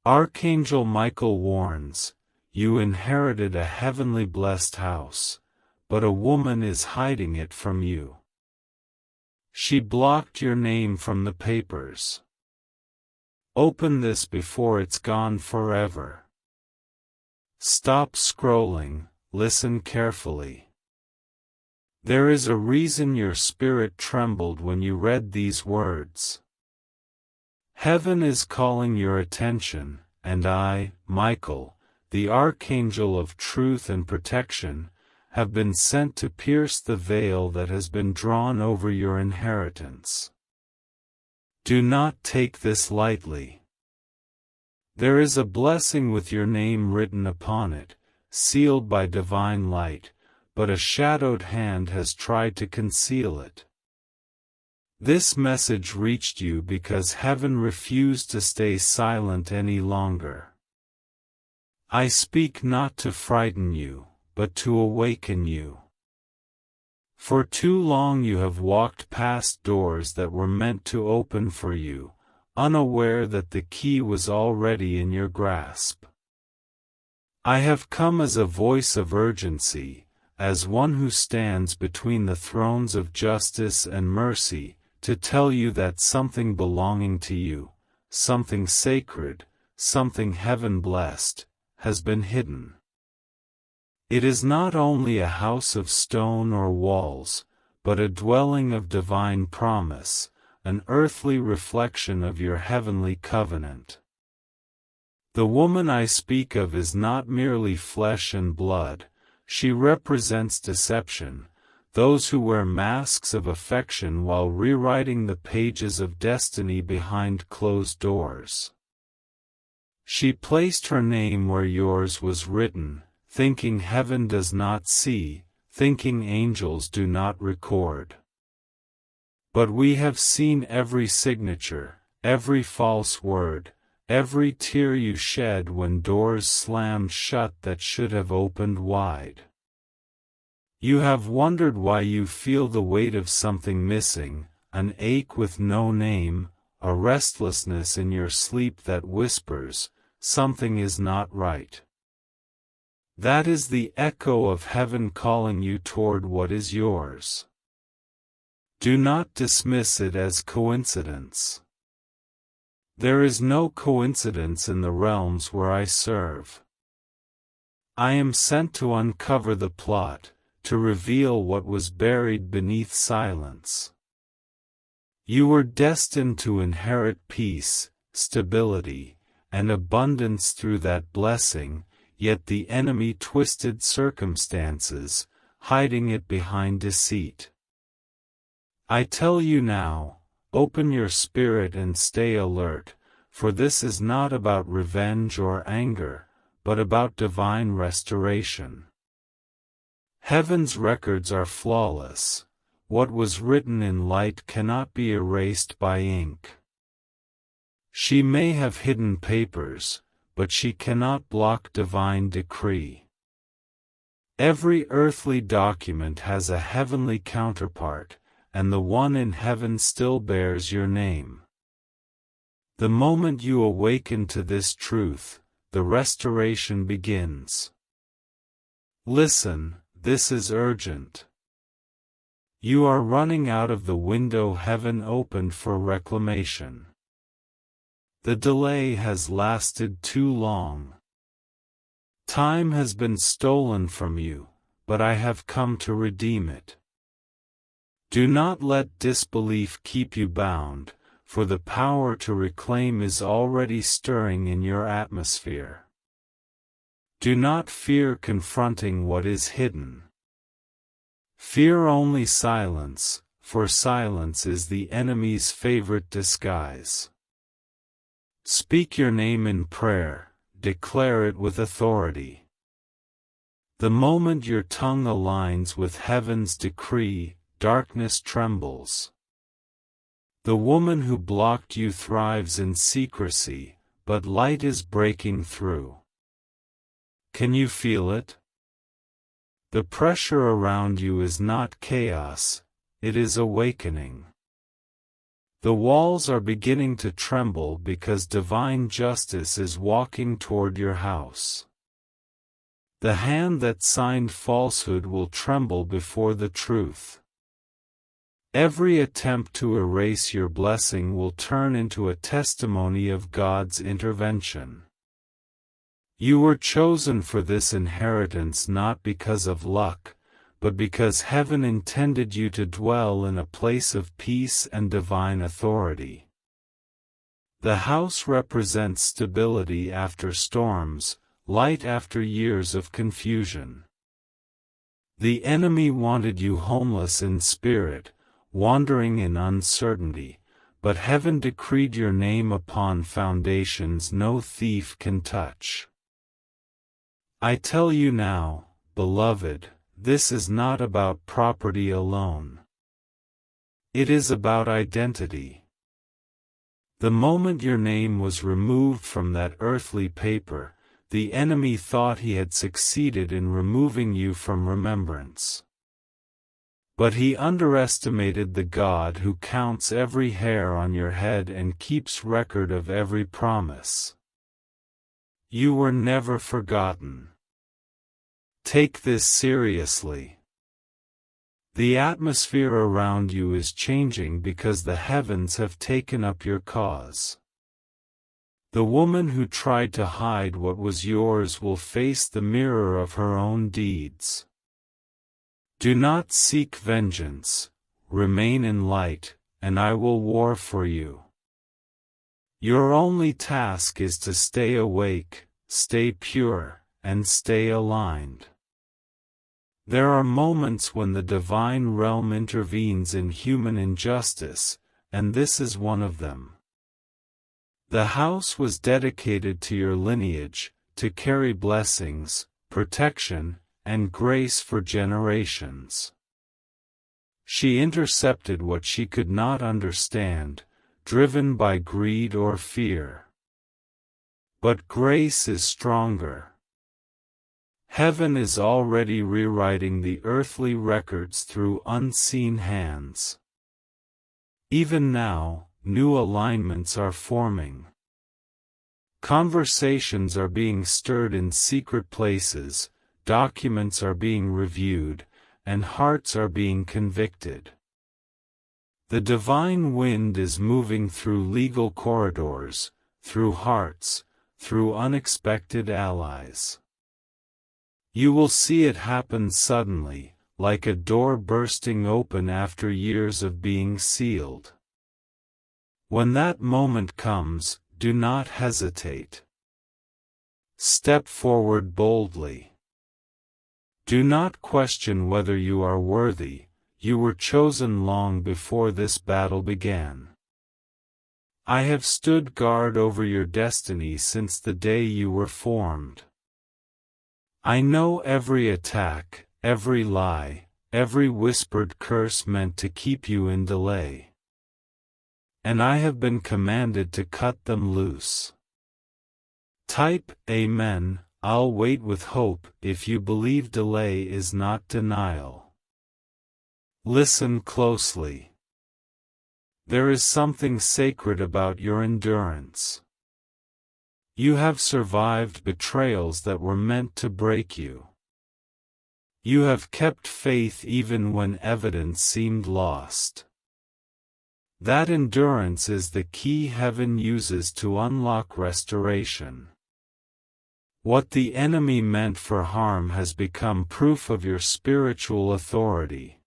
Archangel Michael warns, you inherited a heavenly blessed house, but a woman is hiding it from you. She blocked your name from the papers. Open this before it's gone forever. Stop scrolling, listen carefully. There is a reason your spirit trembled when you read these words. Heaven is calling your attention, and I, Michael, the Archangel of truth and protection, have been sent to pierce the veil that has been drawn over your inheritance. Do not take this lightly. There is a blessing with your name written upon it, sealed by divine light, but a shadowed hand has tried to conceal it. This message reached you because heaven refused to stay silent any longer. I speak not to frighten you, but to awaken you. For too long you have walked past doors that were meant to open for you, unaware that the key was already in your grasp. I have come as a voice of urgency, as one who stands between the thrones of justice and mercy, to tell you that something belonging to you, something sacred, something heaven-blessed, has been hidden. It is not only a house of stone or walls, but a dwelling of divine promise, an earthly reflection of your heavenly covenant. The woman I speak of is not merely flesh and blood, she represents deception, those who wear masks of affection while rewriting the pages of destiny behind closed doors. She placed her name where yours was written, thinking heaven does not see, thinking angels do not record. But we have seen every signature, every false word, every tear you shed when doors slammed shut that should have opened wide. You have wondered why you feel the weight of something missing, an ache with no name, a restlessness in your sleep that whispers, something is not right. That is the echo of heaven calling you toward what is yours. Do not dismiss it as coincidence. There is no coincidence in the realms where I serve. I am sent to uncover the plot, to reveal what was buried beneath silence. You were destined to inherit peace, stability, and abundance through that blessing, yet the enemy twisted circumstances, hiding it behind deceit. I tell you now, open your spirit and stay alert, for this is not about revenge or anger, but about divine restoration. Heaven's records are flawless. What was written in light cannot be erased by ink. She may have hidden papers, but she cannot block divine decree. Every earthly document has a heavenly counterpart, and the one in heaven still bears your name. The moment you awaken to this truth, the restoration begins. Listen, this is urgent. You are running out of the window heaven opened for reclamation. The delay has lasted too long. Time has been stolen from you, but I have come to redeem it. Do not let disbelief keep you bound, for the power to reclaim is already stirring in your atmosphere. Do not fear confronting what is hidden. Fear only silence, for silence is the enemy's favorite disguise. Speak your name in prayer, declare it with authority. The moment your tongue aligns with heaven's decree, darkness trembles. The woman who blocked you thrives in secrecy, but light is breaking through. Can you feel it? The pressure around you is not chaos, it is awakening. The walls are beginning to tremble because divine justice is walking toward your house. The hand that signed falsehood will tremble before the truth. Every attempt to erase your blessing will turn into a testimony of God's intervention. You were chosen for this inheritance not because of luck, but because heaven intended you to dwell in a place of peace and divine authority. The house represents stability after storms, light after years of confusion. The enemy wanted you homeless in spirit, wandering in uncertainty, but heaven decreed your name upon foundations no thief can touch. I tell you now, beloved, this is not about property alone. It is about identity. The moment your name was removed from that earthly paper, the enemy thought he had succeeded in removing you from remembrance. But he underestimated the God who counts every hair on your head and keeps record of every promise. You were never forgotten. Take this seriously. The atmosphere around you is changing because the heavens have taken up your cause. The woman who tried to hide what was yours will face the mirror of her own deeds. Do not seek vengeance, remain in light, and I will war for you. Your only task is to stay awake, stay pure, and stay aligned. There are moments when the divine realm intervenes in human injustice, and this is one of them. The house was dedicated to your lineage, to carry blessings, protection, and grace for generations. She intercepted what she could not understand, driven by greed or fear. But grace is stronger. Heaven is already rewriting the earthly records through unseen hands. Even now, new alignments are forming. Conversations are being stirred in secret places, documents are being reviewed, and hearts are being convicted. The divine wind is moving through legal corridors, through hearts, through unexpected allies. You will see it happen suddenly, like a door bursting open after years of being sealed. When that moment comes, do not hesitate. Step forward boldly. Do not question whether you are worthy, you were chosen long before this battle began. I have stood guard over your destiny since the day you were formed. I know every attack, every lie, every whispered curse meant to keep you in delay. And I have been commanded to cut them loose. Type, Amen, I'll wait with hope if you believe delay is not denial. Listen closely. There is something sacred about your endurance. You have survived betrayals that were meant to break you. You have kept faith even when evidence seemed lost. That endurance is the key heaven uses to unlock restoration. What the enemy meant for harm has become proof of your spiritual authority.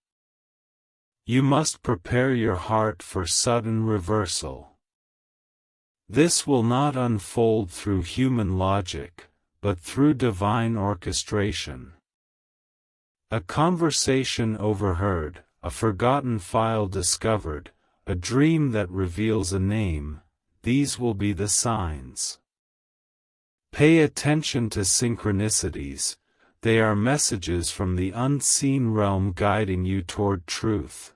You must prepare your heart for sudden reversal. This will not unfold through human logic, but through divine orchestration. A conversation overheard, a forgotten file discovered, a dream that reveals a name, these will be the signs. Pay attention to synchronicities, they are messages from the unseen realm guiding you toward truth.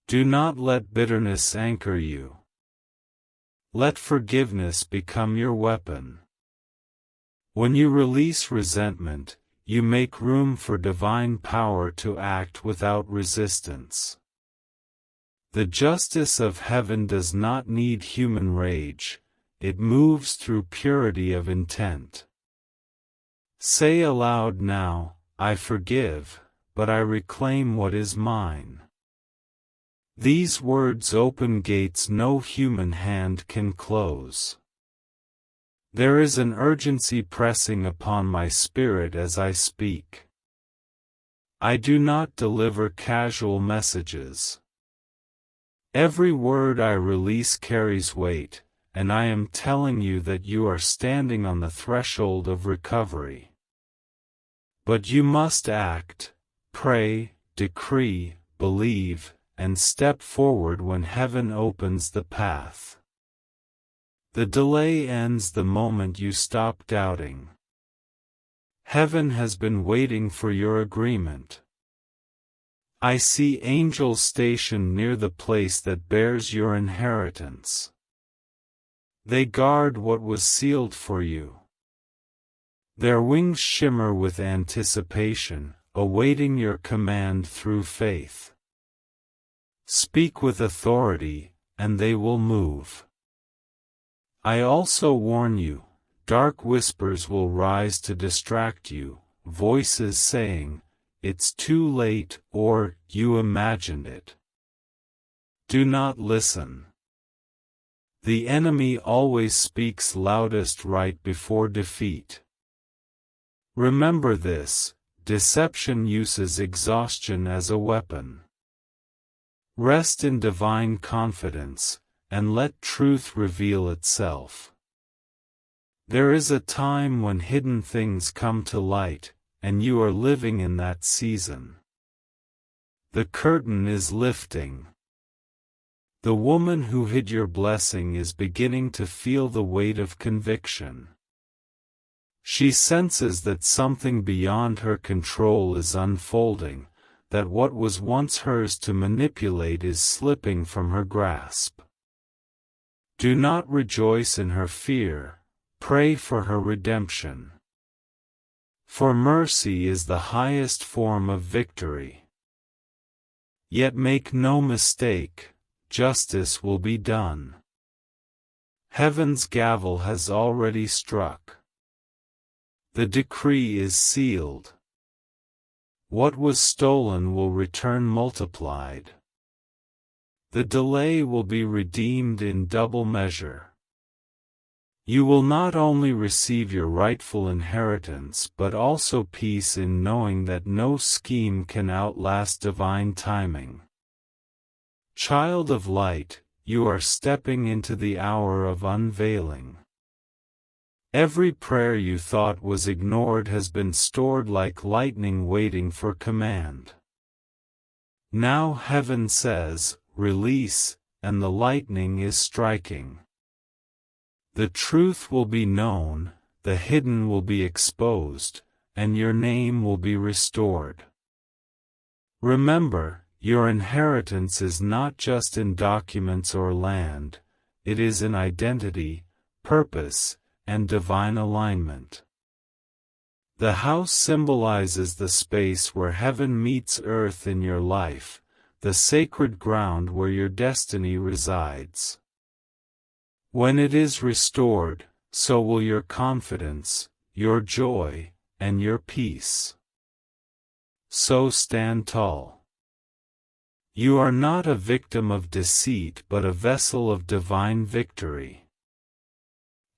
Do not let bitterness anchor you. Let forgiveness become your weapon. When you release resentment, you make room for divine power to act without resistance. The justice of heaven does not need human rage, it moves through purity of intent. Say aloud now, I forgive, but I reclaim what is mine. These words open gates no human hand can close. There is an urgency pressing upon my spirit as I speak. I do not deliver casual messages. Every word I release carries weight, and I am telling you that you are standing on the threshold of recovery. But you must act, pray, decree, believe, and step forward when heaven opens the path. The delay ends the moment you stop doubting. Heaven has been waiting for your agreement. I see angels stationed near the place that bears your inheritance. They guard what was sealed for you. Their wings shimmer with anticipation, awaiting your command through faith. Speak with authority, and they will move. I also warn you, dark whispers will rise to distract you, voices saying, "It's too late," or "You imagined it." Do not listen. The enemy always speaks loudest right before defeat. Remember this, deception uses exhaustion as a weapon. Rest in divine confidence, and let truth reveal itself. There is a time when hidden things come to light, and you are living in that season. The curtain is lifting. The woman who hid your blessing is beginning to feel the weight of conviction. She senses that something beyond her control is unfolding, that what was once hers to manipulate is slipping from her grasp. Do not rejoice in her fear, pray for her redemption. For mercy is the highest form of victory. Yet make no mistake, justice will be done. Heaven's gavel has already struck. The decree is sealed. What was stolen will return multiplied. The delay will be redeemed in double measure. You will not only receive your rightful inheritance but also peace in knowing that no scheme can outlast divine timing. Child of light, you are stepping into the hour of unveiling. Every prayer you thought was ignored has been stored like lightning waiting for command. Now heaven says, release, and the lightning is striking. The truth will be known, the hidden will be exposed, and your name will be restored. Remember, your inheritance is not just in documents or land, it is in identity, purpose, and divine alignment. The house symbolizes the space where heaven meets earth in your life, the sacred ground where your destiny resides. When it is restored, so will your confidence, your joy, and your peace. So stand tall. You are not a victim of deceit but a vessel of divine victory.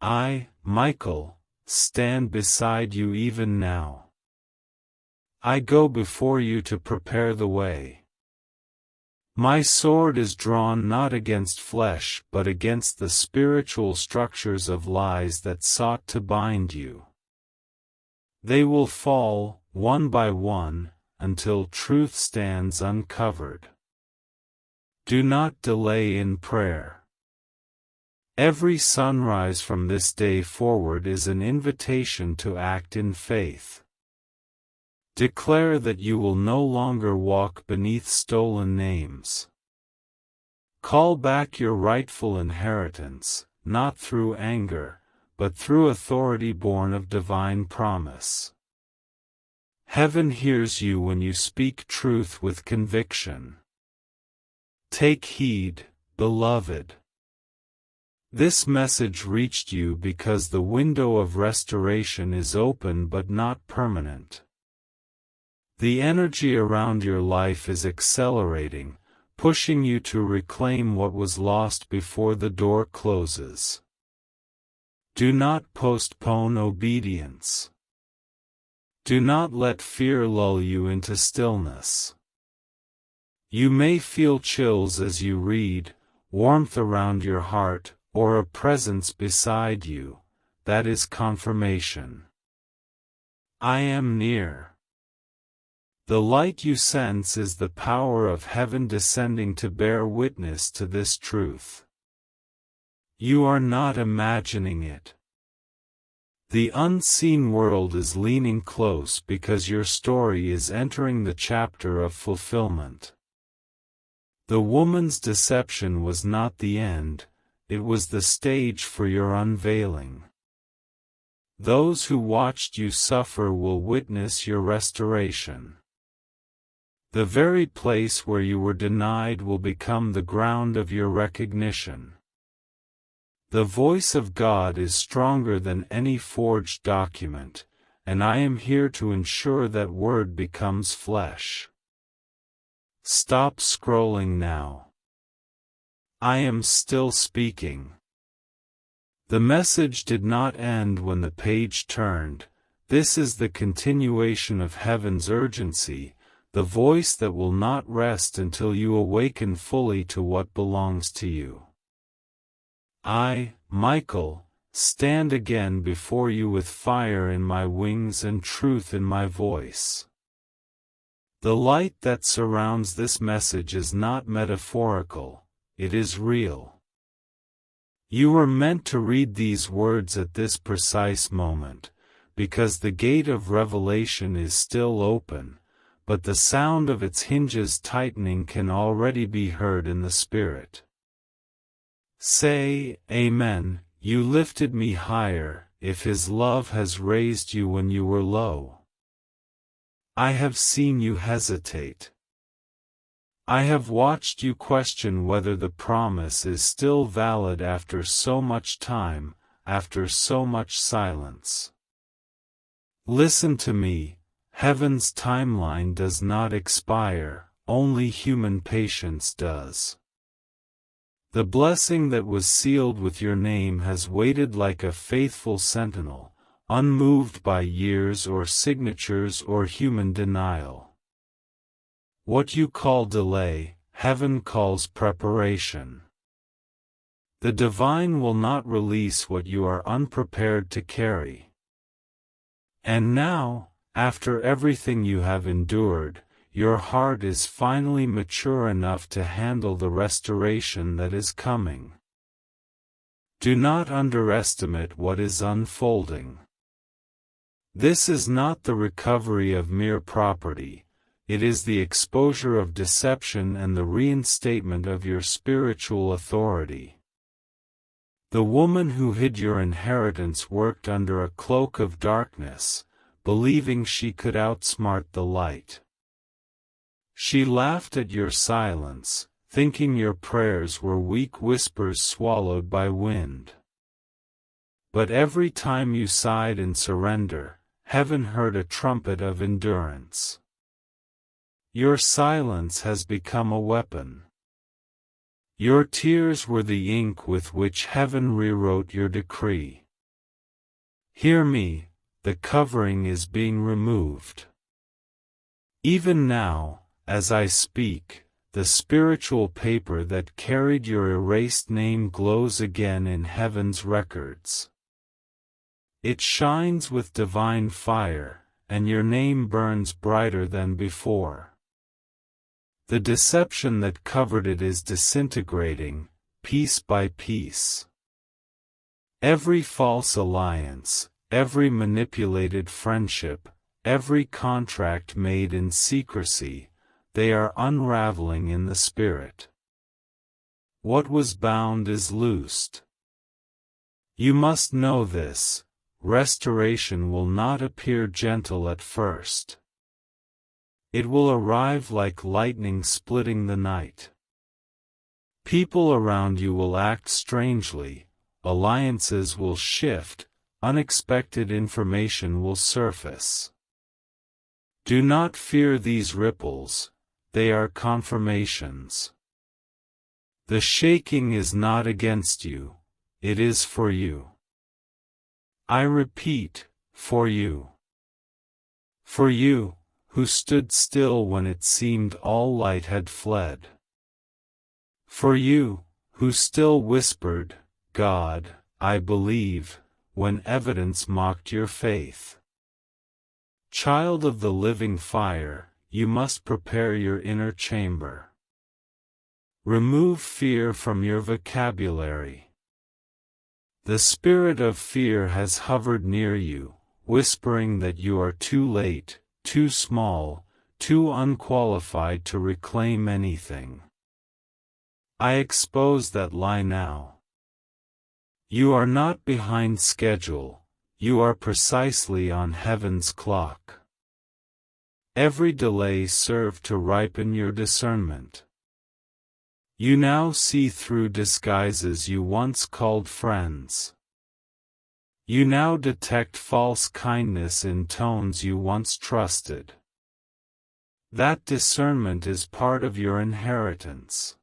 I, Michael, stand beside you even now. I go before you to prepare the way. My sword is drawn not against flesh but against the spiritual structures of lies that sought to bind you. They will fall, one by one, until truth stands uncovered. Do not delay in prayer. Every sunrise from this day forward is an invitation to act in faith. Declare that you will no longer walk beneath stolen names. Call back your rightful inheritance, not through anger, but through authority born of divine promise. Heaven hears you when you speak truth with conviction. Take heed, beloved. This message reached you because the window of restoration is open but not permanent. The energy around your life is accelerating, pushing you to reclaim what was lost before the door closes. Do not postpone obedience. Do not let fear lull you into stillness. You may feel chills as you read, warmth around your heart, or a presence beside you. That is confirmation. I am near. The light you sense is the power of heaven descending to bear witness to this truth. You are not imagining it. The unseen world is leaning close because your story is entering the chapter of fulfillment. The woman's deception was not the end, it was the stage for your unveiling. Those who watched you suffer will witness your restoration. The very place where you were denied will become the ground of your recognition. The voice of God is stronger than any forged document, and I am here to ensure that word becomes flesh. Stop scrolling now. I am still speaking. The message did not end when the page turned. This is the continuation of heaven's urgency, the voice that will not rest until you awaken fully to what belongs to you. I, Michael, stand again before you with fire in my wings and truth in my voice. The light that surrounds this message is not metaphorical, it is real. You were meant to read these words at this precise moment, because the gate of revelation is still open, but the sound of its hinges tightening can already be heard in the spirit. Say, Amen, you lifted me higher, if His love has raised you when you were low. I have seen you hesitate. I have watched you question whether the promise is still valid after so much time, after so much silence. Listen to me, heaven's timeline does not expire, only human patience does. The blessing that was sealed with your name has waited like a faithful sentinel, unmoved by years or signatures or human denial. What you call delay, heaven calls preparation. The divine will not release what you are unprepared to carry. And now, after everything you have endured, your heart is finally mature enough to handle the restoration that is coming. Do not underestimate what is unfolding. This is not the recovery of mere property, it is the exposure of deception and the reinstatement of your spiritual authority. The woman who hid your inheritance worked under a cloak of darkness, believing she could outsmart the light. She laughed at your silence, thinking your prayers were weak whispers swallowed by wind. But every time you sighed in surrender, heaven heard a trumpet of endurance. Your silence has become a weapon. Your tears were the ink with which heaven rewrote your decree. Hear me, the covering is being removed. Even now, as I speak, the spiritual paper that carried your erased name glows again in heaven's records. It shines with divine fire, and your name burns brighter than before. The deception that covered it is disintegrating, piece by piece. Every false alliance, every manipulated friendship, every contract made in secrecy, they are unraveling in the spirit. What was bound is loosed. You must know this. Restoration will not appear gentle at first. It will arrive like lightning splitting the night. People around you will act strangely, alliances will shift, unexpected information will surface. Do not fear these ripples, they are confirmations. The shaking is not against you, it is for you. I repeat, for you. For you, who stood still when it seemed all light had fled. For you, who still whispered, God, I believe, when evidence mocked your faith. Child of the living fire, you must prepare your inner chamber. Remove fear from your vocabulary. The spirit of fear has hovered near you, whispering that you are too late, too small, too unqualified to reclaim anything. I expose that lie now. You are not behind schedule, you are precisely on heaven's clock. Every delay served to ripen your discernment. You now see through disguises you once called friends. You now detect false kindness in tones you once trusted. That discernment is part of your inheritance.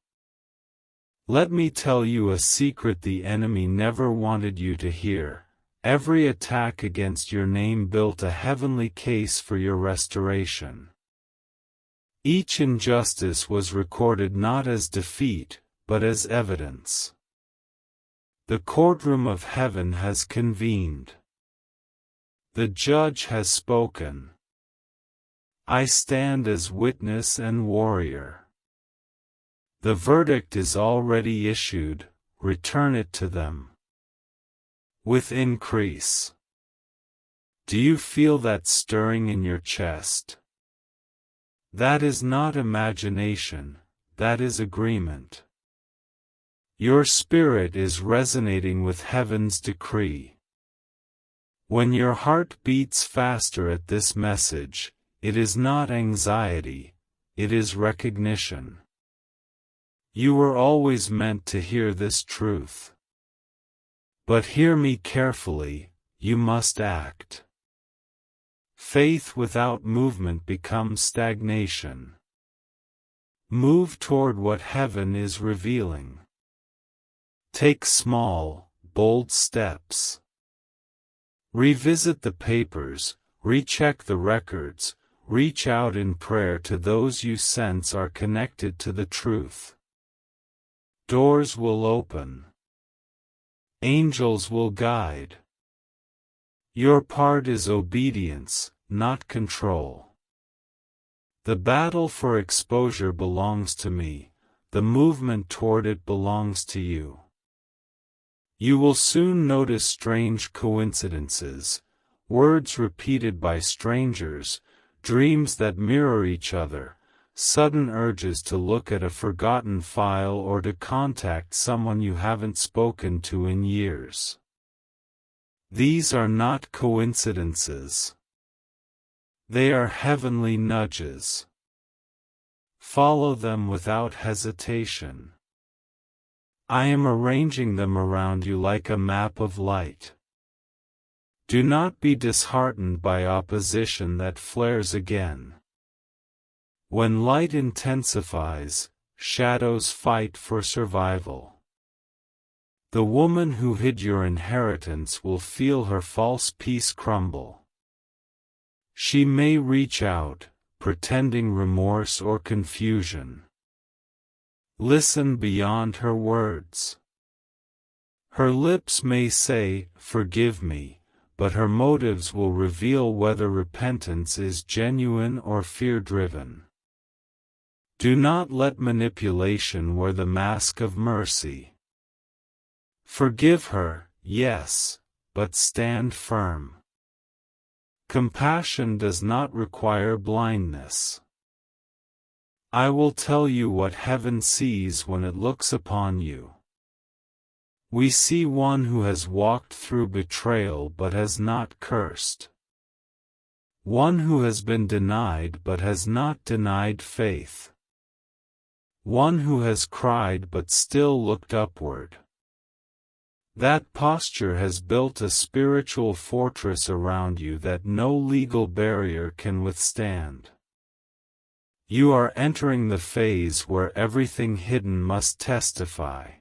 Let me tell you a secret the enemy never wanted you to hear. Every attack against your name built a heavenly case for your restoration. Each injustice was recorded not as defeat, but as evidence. The courtroom of heaven has convened. The judge has spoken. I stand as witness and warrior. The verdict is already issued, return it to them. With increase. Do you feel that stirring in your chest? That is not imagination, that is agreement. Your spirit is resonating with heaven's decree. When your heart beats faster at this message, it is not anxiety, it is recognition. You were always meant to hear this truth. But hear me carefully, you must act. Faith without movement becomes stagnation. Move toward what heaven is revealing. Take small, bold steps. Revisit the papers, recheck the records, reach out in prayer to those you sense are connected to the truth. Doors will open. Angels will guide. Your part is obedience, not control. The battle for exposure belongs to me, the movement toward it belongs to you. You will soon notice strange coincidences, words repeated by strangers, dreams that mirror each other, sudden urges to look at a forgotten file or to contact someone you haven't spoken to in years. These are not coincidences. They are heavenly nudges. Follow them without hesitation. I am arranging them around you like a map of light. Do not be disheartened by opposition that flares again. When light intensifies, shadows fight for survival. The woman who hid your inheritance will feel her false peace crumble. She may reach out, pretending remorse or confusion. Listen beyond her words. Her lips may say, "Forgive me," but her motives will reveal whether repentance is genuine or fear-driven. Do not let manipulation wear the mask of mercy. Forgive her, yes, but stand firm. Compassion does not require blindness. I will tell you what heaven sees when it looks upon you. We see one who has walked through betrayal but has not cursed. One who has been denied but has not denied faith. one who has cried but still looked upward. That posture has built a spiritual fortress around you that no legal barrier can withstand. You are entering the phase where everything hidden must testify.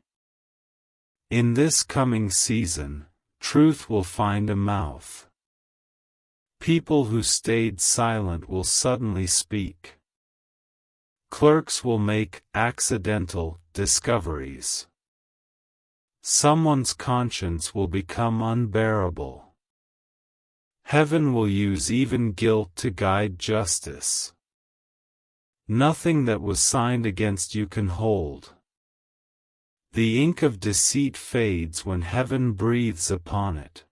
In this coming season, truth will find a mouth. People who stayed silent will suddenly speak. Clerks will make accidental discoveries. Someone's conscience will become unbearable. Heaven will use even guilt to guide justice. Nothing that was signed against you can hold. The ink of deceit fades when heaven breathes upon it.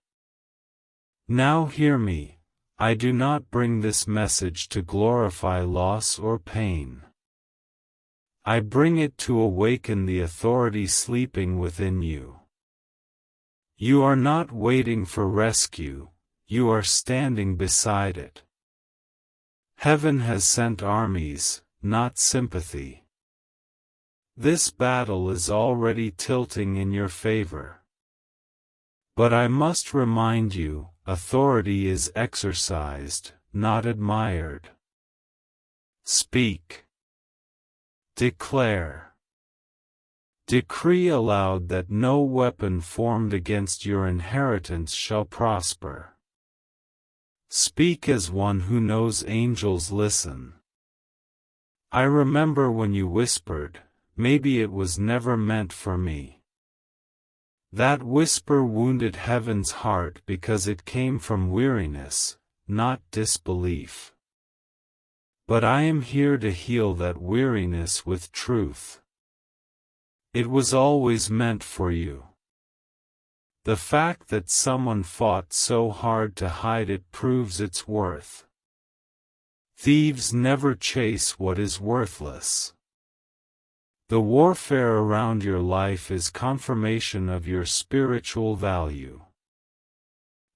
Now hear me, I do not bring this message to glorify loss or pain. I bring it to awaken the authority sleeping within you. You are not waiting for rescue, you are standing beside it. Heaven has sent armies, not sympathy. This battle is already tilting in your favor. But I must remind you, authority is exercised, not admired. Speak. Declare. Decree aloud that no weapon formed against your inheritance shall prosper. Speak as one who knows angels listen. I remember when you whispered, maybe it was never meant for me. That whisper wounded heaven's heart because it came from weariness, not disbelief. But I am here to heal that weariness with truth. It was always meant for you. The fact that someone fought so hard to hide it proves its worth. Thieves never chase what is worthless. The warfare around your life is confirmation of your spiritual value.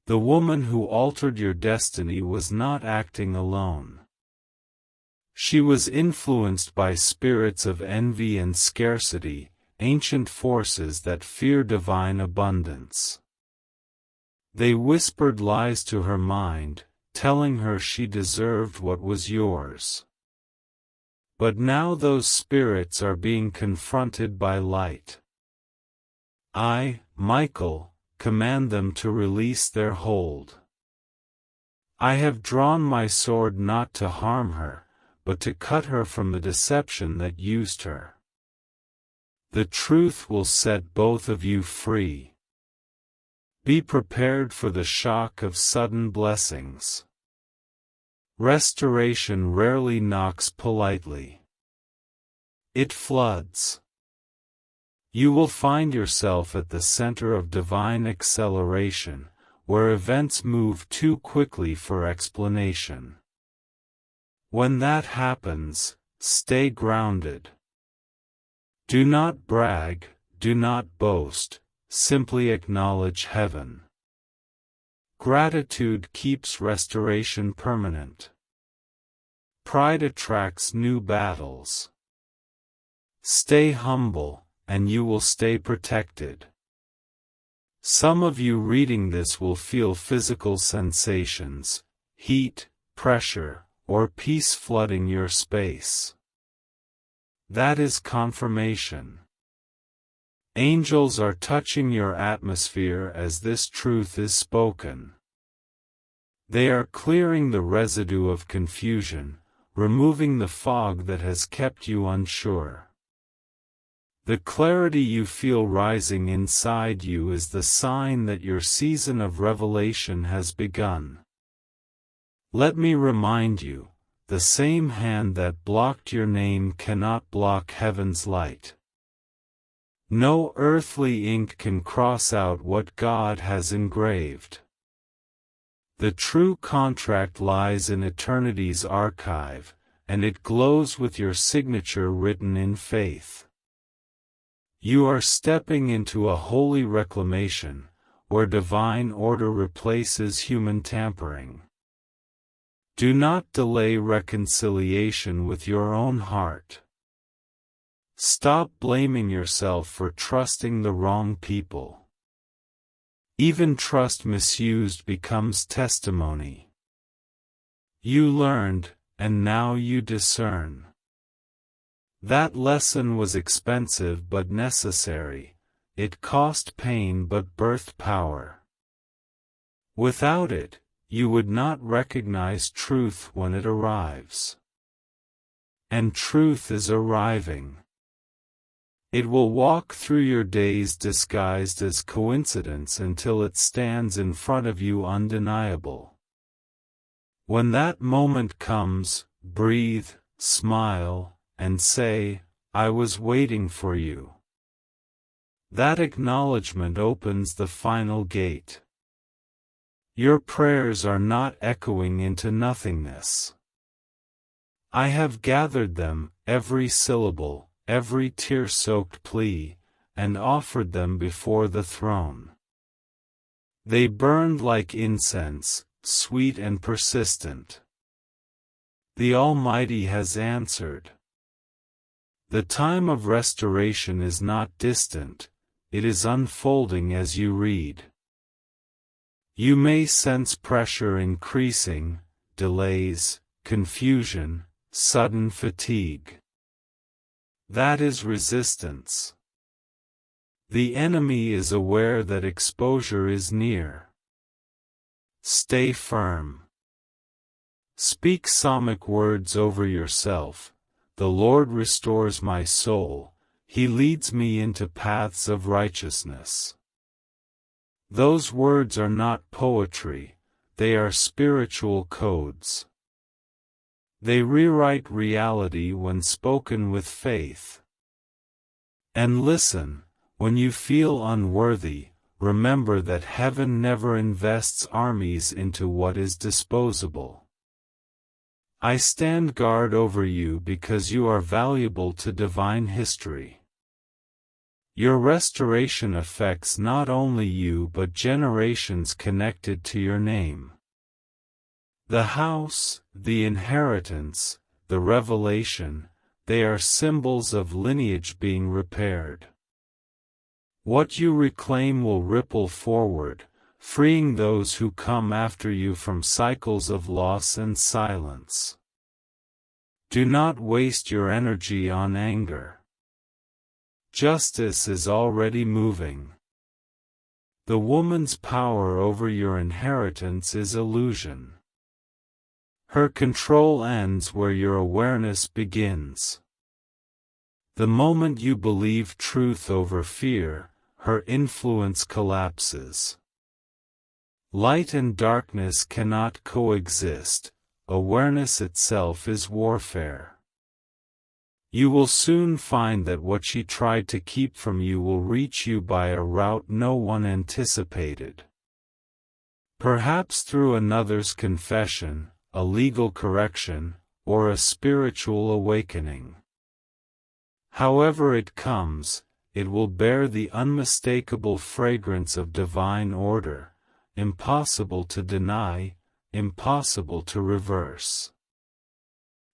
The woman who altered your destiny was not acting alone. She was influenced by spirits of envy and scarcity, ancient forces that fear divine abundance. They whispered lies to her mind, telling her she deserved what was yours. But now those spirits are being confronted by light. I, Michael, command them to release their hold. I have drawn my sword not to harm her, but to cut her from the deception that used her. The truth will set both of you free. Be prepared for the shock of sudden blessings. Restoration rarely knocks politely. It floods. You will find yourself at the center of divine acceleration, where events move too quickly for explanation. When that happens, stay grounded. Do not brag, do not boast, simply acknowledge heaven. Gratitude keeps restoration permanent. Pride attracts new battles. Stay humble, and you will stay protected. Some of you reading this will feel physical sensations, heat, pressure, or peace flooding your space. That is confirmation. Angels are touching your atmosphere as this truth is spoken. They are clearing the residue of confusion, removing the fog that has kept you unsure. The clarity you feel rising inside you is the sign that your season of revelation has begun. Let me remind you, the same hand that blocked your name cannot block heaven's light. No earthly ink can cross out what God has engraved. The true contract lies in eternity's archive, and it glows with your signature written in faith. You are stepping into a holy reclamation, where divine order replaces human tampering. Do not delay reconciliation with your own heart. Stop blaming yourself for trusting the wrong people. Even trust misused becomes testimony. You learned, and now you discern. That lesson was expensive but necessary. It cost pain but birthed power. Without it, you would not recognize truth when it arrives. And truth is arriving. It will walk through your days disguised as coincidence until it stands in front of you undeniable. When that moment comes, breathe, smile, and say, "I was waiting for you." That acknowledgement opens the final gate. Your prayers are not echoing into nothingness. I have gathered them, every syllable, every tear-soaked plea, and offered them before the throne. They burned like incense, sweet and persistent. The Almighty has answered. The time of restoration is not distant, it is unfolding as you read. You may sense pressure increasing, delays, confusion, sudden fatigue. That is resistance. The enemy is aware that exposure is near. Stay firm. Speak psalmic words over yourself. The Lord restores my soul, He leads me into paths of righteousness. Those words are not poetry, they are spiritual codes. They rewrite reality when spoken with faith. And listen, when you feel unworthy, remember that heaven never invests armies into what is disposable. I stand guard over you because you are valuable to divine history. Your restoration affects not only you but generations connected to your name. The house, the inheritance, the revelation, they are symbols of lineage being repaired. What you reclaim will ripple forward, freeing those who come after you from cycles of loss and silence. Do not waste your energy on anger. Justice is already moving. The woman's power over your inheritance is illusion. Her control ends where your awareness begins. The moment you believe truth over fear, her influence collapses. Light and darkness cannot coexist, awareness itself is warfare. You will soon find that what she tried to keep from you will reach you by a route no one anticipated. Perhaps through another's confession, a legal correction, or a spiritual awakening. However it comes, it will bear the unmistakable fragrance of divine order, impossible to deny, impossible to reverse.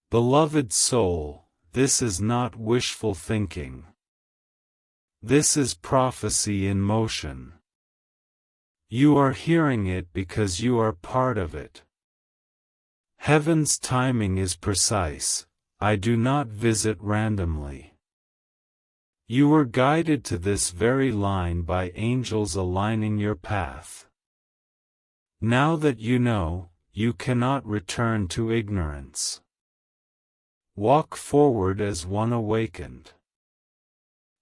Beloved soul, this is not wishful thinking. This is prophecy in motion. You are hearing it because you are part of it. Heaven's timing is precise, I do not visit randomly. You were guided to this very line by angels aligning your path. Now that you know, you cannot return to ignorance. Walk forward as one awakened.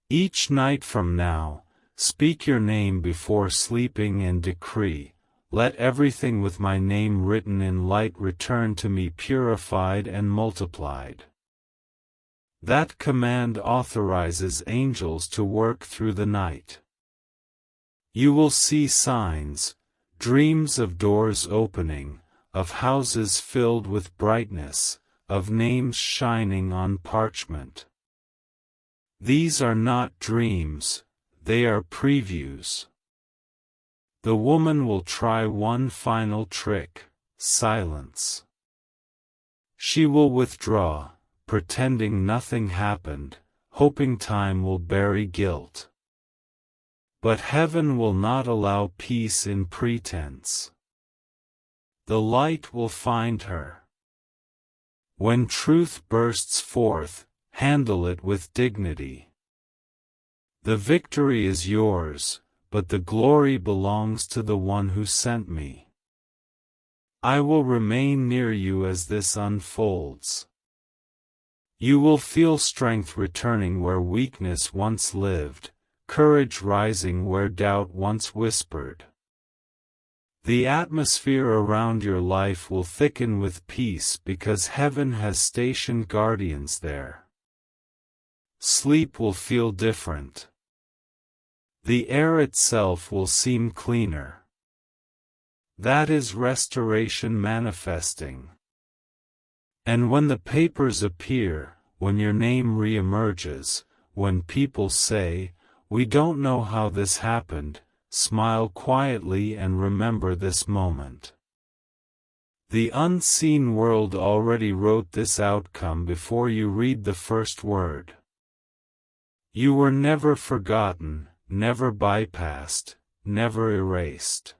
Each night from now, speak your name before sleeping and decree, "Let everything with my name written in light return to me purified and multiplied." That command authorizes angels to work through the night. You will see signs, dreams of doors opening, of houses filled with brightness, of names shining on parchment. These are not dreams, they are previews. The woman will try one final trick, silence. She will withdraw, pretending nothing happened, hoping time will bury guilt. But heaven will not allow peace in pretense. The light will find her. When truth bursts forth, handle it with dignity. The victory is yours, but the glory belongs to the one who sent me. I will remain near you as this unfolds. You will feel strength returning where weakness once lived, courage rising where doubt once whispered. The atmosphere around your life will thicken with peace because heaven has stationed guardians there. Sleep will feel different. The air itself will seem cleaner. That is restoration manifesting. And when the papers appear, when your name re-emerges, when people say, "We don't know how this happened," smile quietly and remember this moment. The unseen world already wrote this outcome before you read the first word. You were never forgotten, never bypassed, never erased.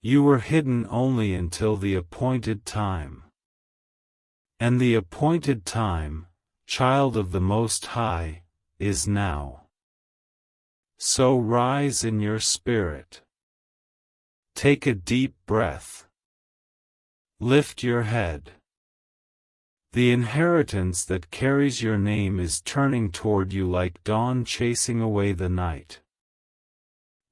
You were hidden only until the appointed time. And the appointed time, child of the Most High, is now. So rise in your spirit. Take a deep breath. Lift your head. The inheritance that carries your name is turning toward you like dawn chasing away the night.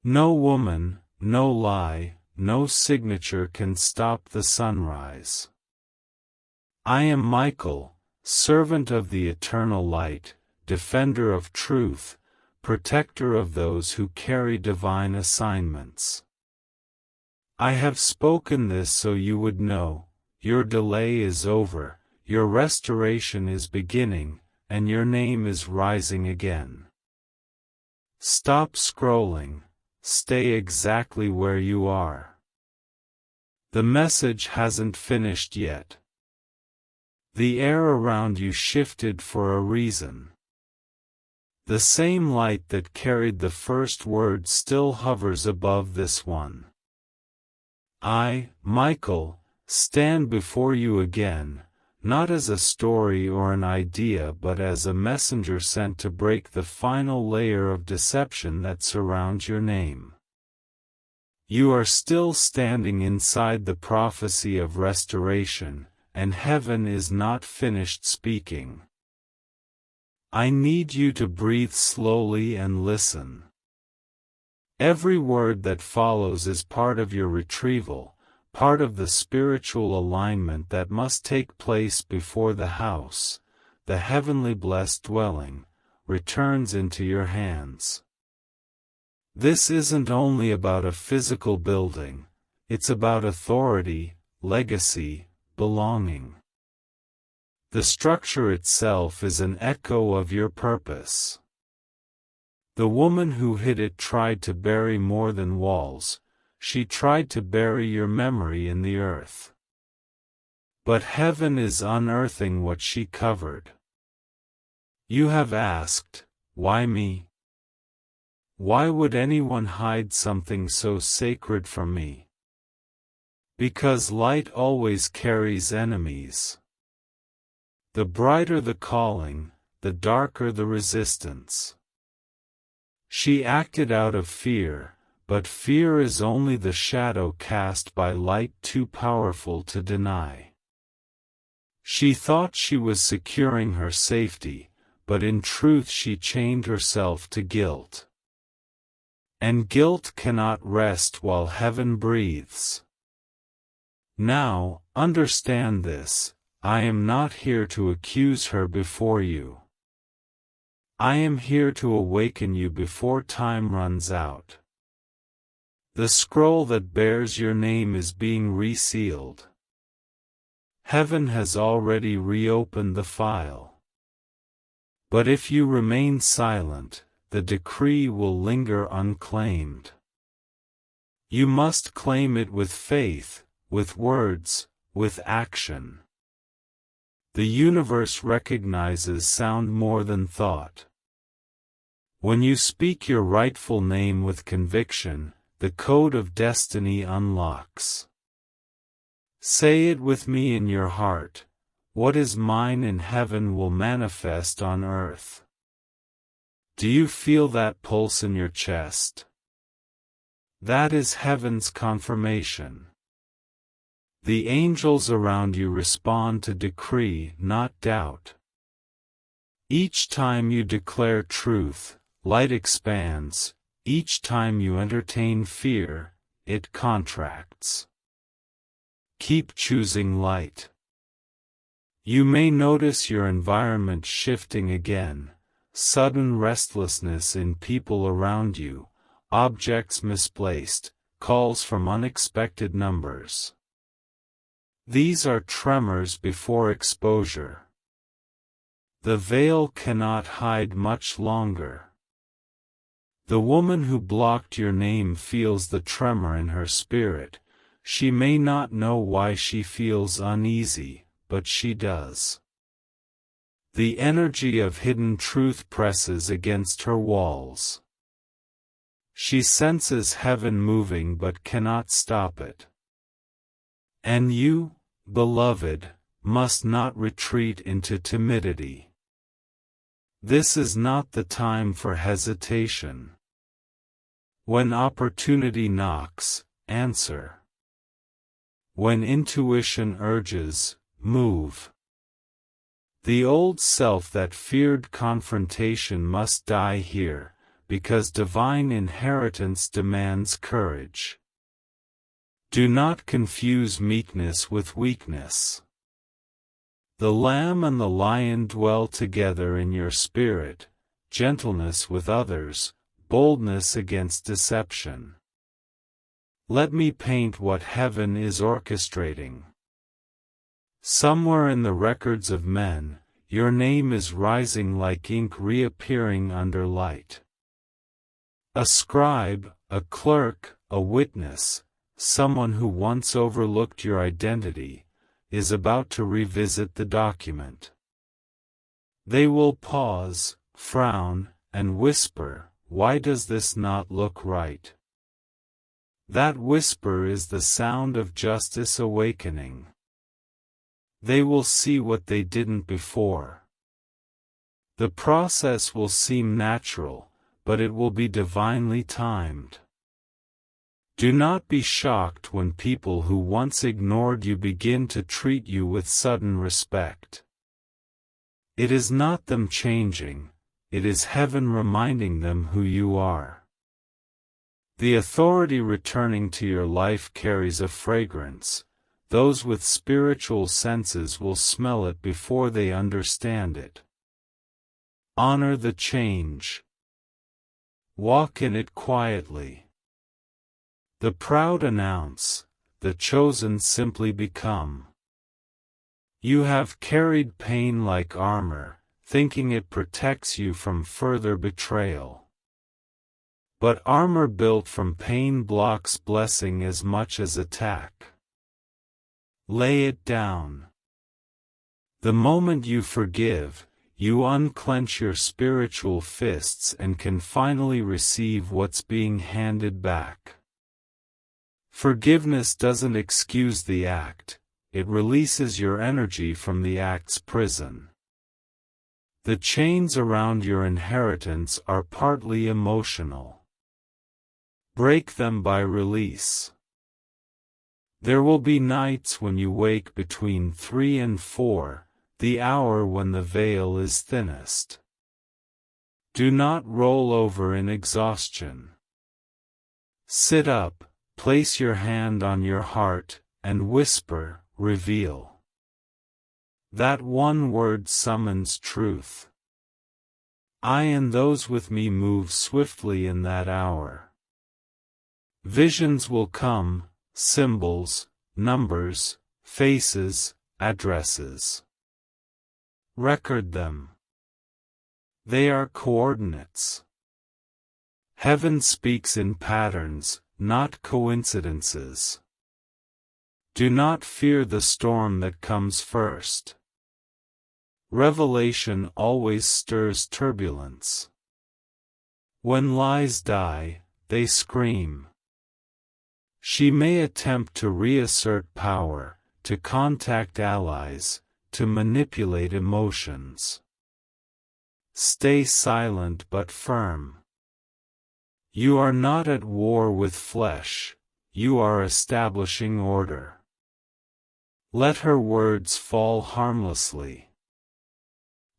No woman, no lie, no signature can stop the sunrise. I am Michael, servant of the eternal light, defender of truth, protector of those who carry divine assignments. I have spoken this so you would know, your delay is over, your restoration is beginning, and your name is rising again. Stop scrolling, stay exactly where you are. The message hasn't finished yet. The air around you shifted for a reason. The same light that carried the first word still hovers above this one. I, Michael, stand before you again, not as a story or an idea but as a messenger sent to break the final layer of deception that surrounds your name. You are still standing inside the prophecy of restoration, and heaven is not finished speaking. I need you to breathe slowly and listen. Every word that follows is part of your retrieval, part of the spiritual alignment that must take place before the house, the heavenly blessed dwelling, returns into your hands. This isn't only about a physical building, it's about authority, legacy, belonging. The structure itself is an echo of your purpose. The woman who hid it tried to bury more than walls, she tried to bury your memory in the earth. But heaven is unearthing what she covered. You have asked, why me? Why would anyone hide something so sacred from me? Because light always carries enemies. The brighter the calling, the darker the resistance. She acted out of fear, but fear is only the shadow cast by light too powerful to deny. She thought she was securing her safety, but in truth she chained herself to guilt. And guilt cannot rest while heaven breathes. Now, understand this. I am not here to accuse her before you. I am here to awaken you before time runs out. The scroll that bears your name is being resealed. Heaven has already reopened the file. But if you remain silent, the decree will linger unclaimed. You must claim it with faith, with words, with action. The universe recognizes sound more than thought. When you speak your rightful name with conviction, the code of destiny unlocks. Say it with me in your heart: what is mine in heaven will manifest on earth. Do you feel that pulse in your chest? That is heaven's confirmation. The angels around you respond to decree, not doubt. Each time you declare truth, light expands. Each time you entertain fear, it contracts. Keep choosing light. You may notice your environment shifting again, sudden restlessness in people around you, objects misplaced, calls from unexpected numbers. These are tremors before exposure. The veil cannot hide much longer. The woman who blocked your name feels the tremor in her spirit. She may not know why she feels uneasy, but she does. The energy of hidden truth presses against her walls. She senses heaven moving but cannot stop it. And you, beloved, must not retreat into timidity. This is not the time for hesitation. When opportunity knocks, answer. When intuition urges, move. The old self that feared confrontation must die here, because divine inheritance demands courage. Do not confuse meekness with weakness. The lamb and the lion dwell together in your spirit, gentleness with others, boldness against deception. Let me paint what heaven is orchestrating. Somewhere in the records of men, your name is rising like ink reappearing under light. A scribe, a clerk, a witness, someone who once overlooked your identity, is about to revisit the document. They will pause, frown, and whisper, "Why does this not look right?" That whisper is the sound of justice awakening. They will see what they didn't before. The process will seem natural, but it will be divinely timed. Do not be shocked when people who once ignored you begin to treat you with sudden respect. It is not them changing, it is heaven reminding them who you are. The authority returning to your life carries a fragrance. Those with spiritual senses will smell it before they understand it. Honor the change. Walk in it quietly. The proud announce, the chosen simply become. You have carried pain like armor, thinking it protects you from further betrayal. But armor built from pain blocks blessing as much as attack. Lay it down. The moment you forgive, you unclench your spiritual fists and can finally receive what's being handed back. Forgiveness doesn't excuse the act, it releases your energy from the act's prison. The chains around your inheritance are partly emotional. Break them by release. There will be nights when you wake between 3 and 4, the hour when the veil is thinnest. Do not roll over in exhaustion. Sit up, place your hand on your heart, and whisper, "Reveal." That one word summons truth. I and those with me move swiftly in that hour. Visions will come, symbols, numbers, faces, addresses. Record them. They are coordinates. Heaven speaks in patterns, not coincidences. Do not fear the storm that comes first. Revelation always stirs turbulence. When lies die, they scream. She may attempt to reassert power, to contact allies, to manipulate emotions. Stay silent but firm. You are not at war with flesh, you are establishing order. Let her words fall harmlessly.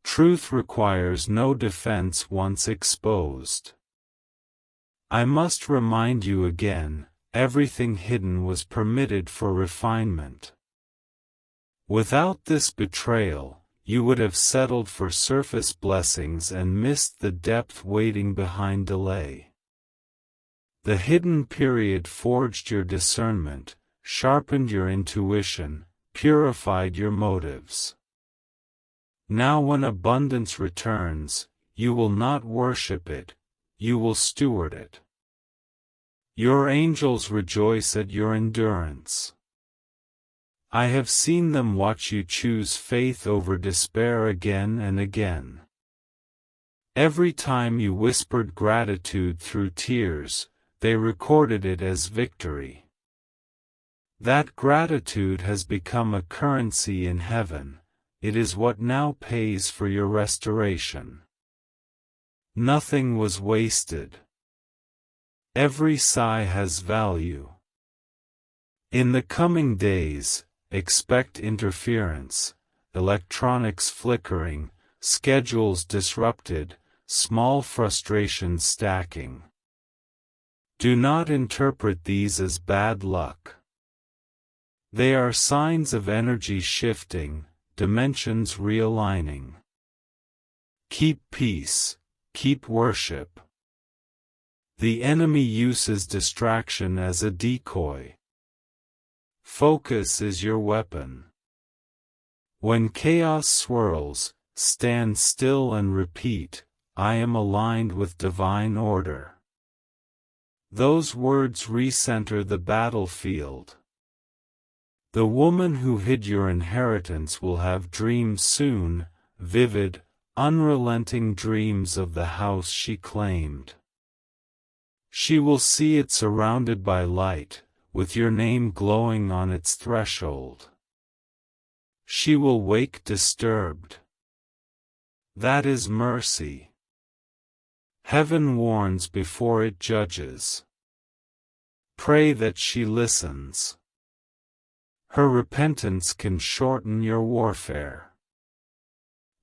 Truth requires no defense once exposed. I must remind you again, everything hidden was permitted for refinement. Without this betrayal, you would have settled for surface blessings and missed the depth waiting behind delay. The hidden period forged your discernment, sharpened your intuition, purified your motives. Now when abundance returns, you will not worship it, you will steward it. Your angels rejoice at your endurance. I have seen them watch you choose faith over despair again and again. Every time you whispered gratitude through tears, they recorded it as victory. That gratitude has become a currency in heaven. It is what now pays for your restoration. Nothing was wasted. Every sigh has value. In the coming days, expect interference, electronics flickering, schedules disrupted, small frustrations stacking. Do not interpret these as bad luck. They are signs of energy shifting, dimensions realigning. Keep peace, keep worship. The enemy uses distraction as a decoy. Focus is your weapon. When chaos swirls, stand still and repeat, I am aligned with divine order. Those words recenter the battlefield. The woman who hid your inheritance will have dreams soon, vivid, unrelenting dreams of the house she claimed. She will see it surrounded by light, with your name glowing on its threshold. She will wake disturbed. That is mercy. Heaven warns before it judges. Pray that she listens. Her repentance can shorten your warfare.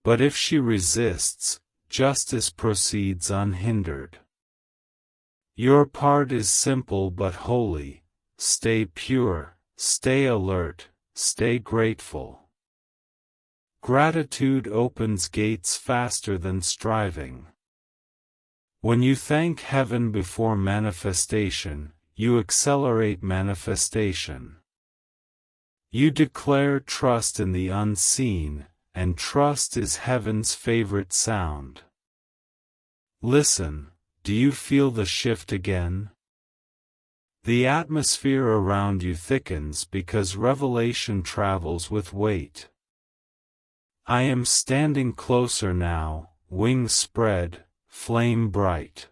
But if she resists, justice proceeds unhindered. Your part is simple but holy. Stay pure, stay alert, stay grateful. Gratitude opens gates faster than striving. When you thank heaven before manifestation, you accelerate manifestation. You declare trust in the unseen, and trust is heaven's favorite sound. Listen, do you feel the shift again? The atmosphere around you thickens because revelation travels with weight. I am standing closer now, wings spread, flame bright.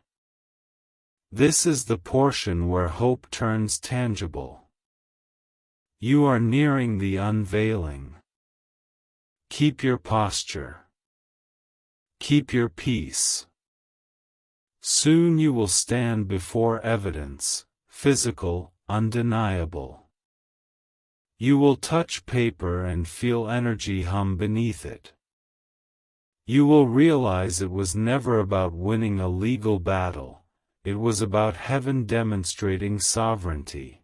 This is the portion where hope turns tangible. You are nearing the unveiling. Keep your posture. Keep your peace. Soon you will stand before evidence, physical, undeniable. You will touch paper and feel energy hum beneath it. You will realize it was never about winning a legal battle, it was about heaven demonstrating sovereignty.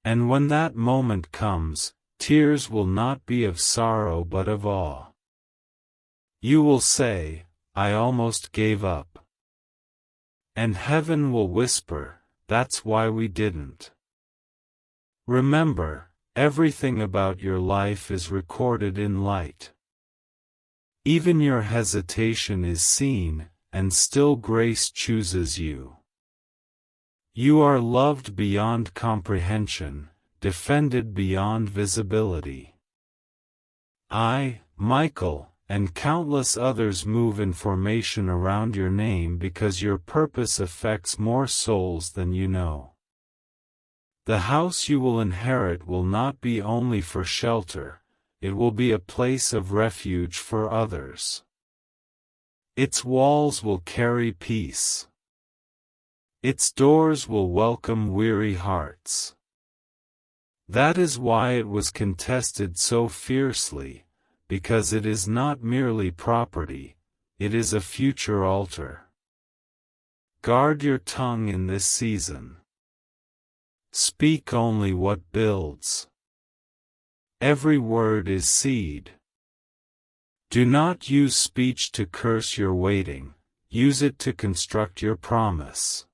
And when that moment comes, tears will not be of sorrow but of awe. You will say, I almost gave up. And heaven will whisper, that's why we didn't. Remember, everything about your life is recorded in light. Even your hesitation is seen, and still grace chooses you. You are loved beyond comprehension, defended beyond visibility. I, Michael, and countless others move in formation around your name because your purpose affects more souls than you know. The house you will inherit will not be only for shelter, it will be a place of refuge for others. Its walls will carry peace. Its doors will welcome weary hearts. That is why it was contested so fiercely, because it is not merely property, it is a future altar. Guard your tongue in this season. Speak only what builds. Every word is seed. Do not use speech to curse your waiting, use it to construct your promise.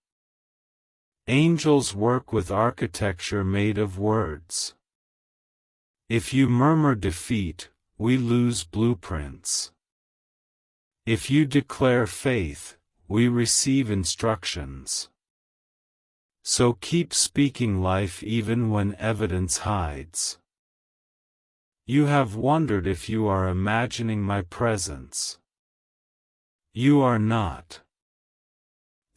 Angels work with architecture made of words. If you murmur defeat, we lose blueprints. If you declare faith, we receive instructions. So keep speaking life even when evidence hides. You have wondered if you are imagining my presence. You are not.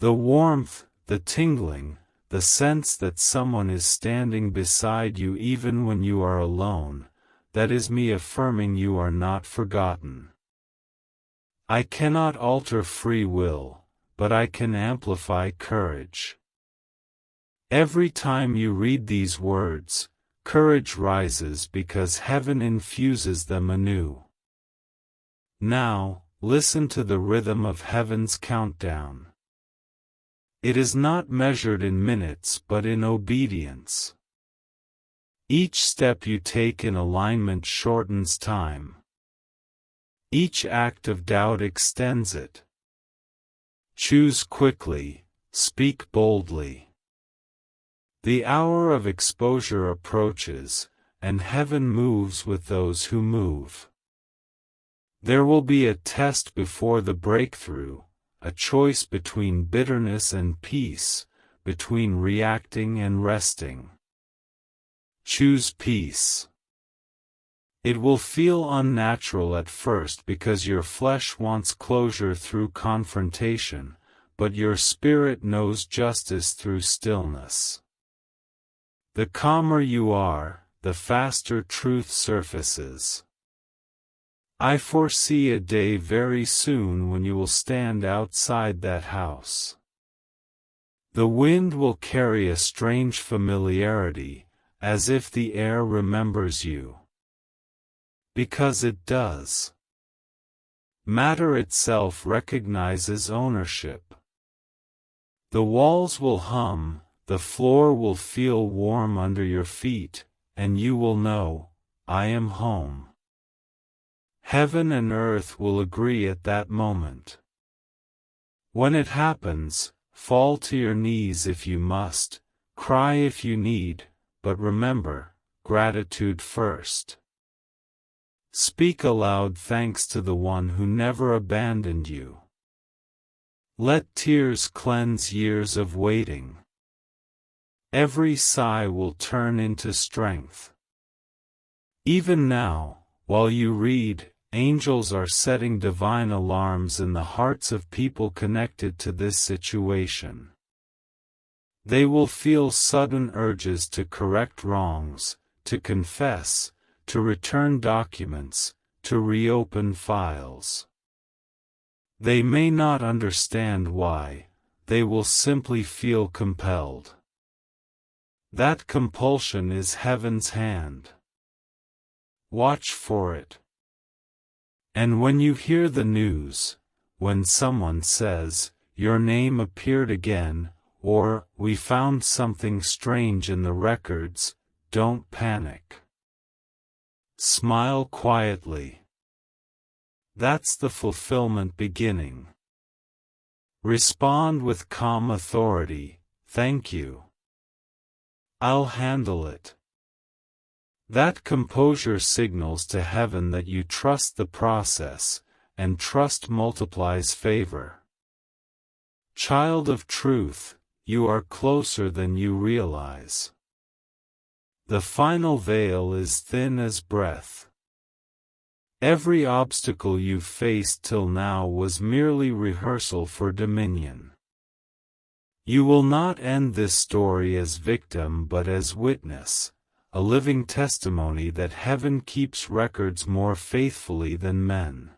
The warmth, the tingling, the sense that someone is standing beside you even when you are alone, that is me affirming you are not forgotten. I cannot alter free will, but I can amplify courage. Every time you read these words, courage rises because heaven infuses them anew. Now, listen to the rhythm of heaven's countdown. It is not measured in minutes but in obedience. Each step you take in alignment shortens time. Each act of doubt extends it. Choose quickly, speak boldly. The hour of exposure approaches, and heaven moves with those who move. There will be a test before the breakthrough, a choice between bitterness and peace, between reacting and resting. Choose peace. It will feel unnatural at first because your flesh wants closure through confrontation, but your spirit knows justice through stillness. The calmer you are, the faster truth surfaces. I foresee a day very soon when you will stand outside that house. The wind will carry a strange familiarity, as if the air remembers you. Because it does. Matter itself recognizes ownership. The walls will hum, the floor will feel warm under your feet, and you will know, I am home. Heaven and earth will agree at that moment. When it happens, fall to your knees if you must, cry if you need, but remember, gratitude first. Speak aloud thanks to the one who never abandoned you. Let tears cleanse years of waiting. Every sigh will turn into strength. Even now, while you read, angels are setting divine alarms in the hearts of people connected to this situation. They will feel sudden urges to correct wrongs, to confess, to return documents, to reopen files. They may not understand why, they will simply feel compelled. That compulsion is heaven's hand. Watch for it. And when you hear the news, when someone says, your name appeared again, or, we found something strange in the records, don't panic. Smile quietly. That's the fulfillment beginning. Respond with calm authority, thank you. I'll handle it. That composure signals to heaven that you trust the process, and trust multiplies favor. Child of truth, you are closer than you realize. The final veil is thin as breath. Every obstacle you've faced till now was merely rehearsal for dominion. You will not end this story as victim but as witness, a living testimony that heaven keeps records more faithfully than men.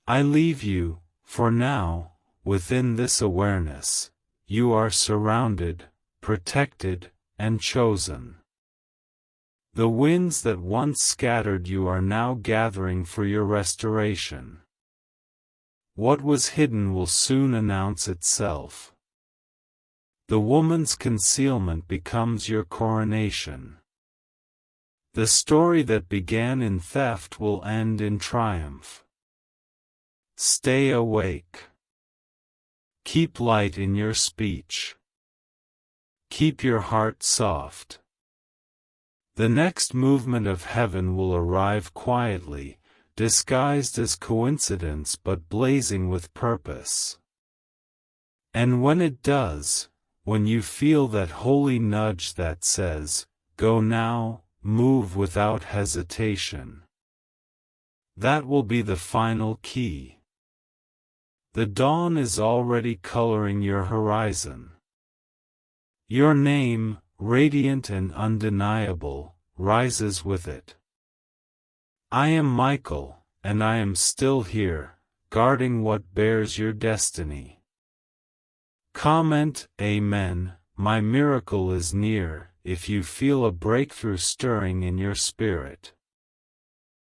I leave you, for now, within this awareness: you are surrounded, protected, and chosen. The winds that once scattered you are now gathering for your restoration. What was hidden will soon announce itself. The woman's concealment becomes your coronation. The story that began in theft will end in triumph. Stay awake. Keep light in your speech. Keep your heart soft. The next movement of heaven will arrive quietly, disguised as coincidence but blazing with purpose. And when it does, when you feel that holy nudge that says, "Go now, move without hesitation," that will be the final key. The dawn is already coloring your horizon. Your name, radiant and undeniable, rises with it. I am Michael, and I am still here, guarding what bears your destiny. Comment Amen, my miracle is near, if you feel a breakthrough stirring in your spirit.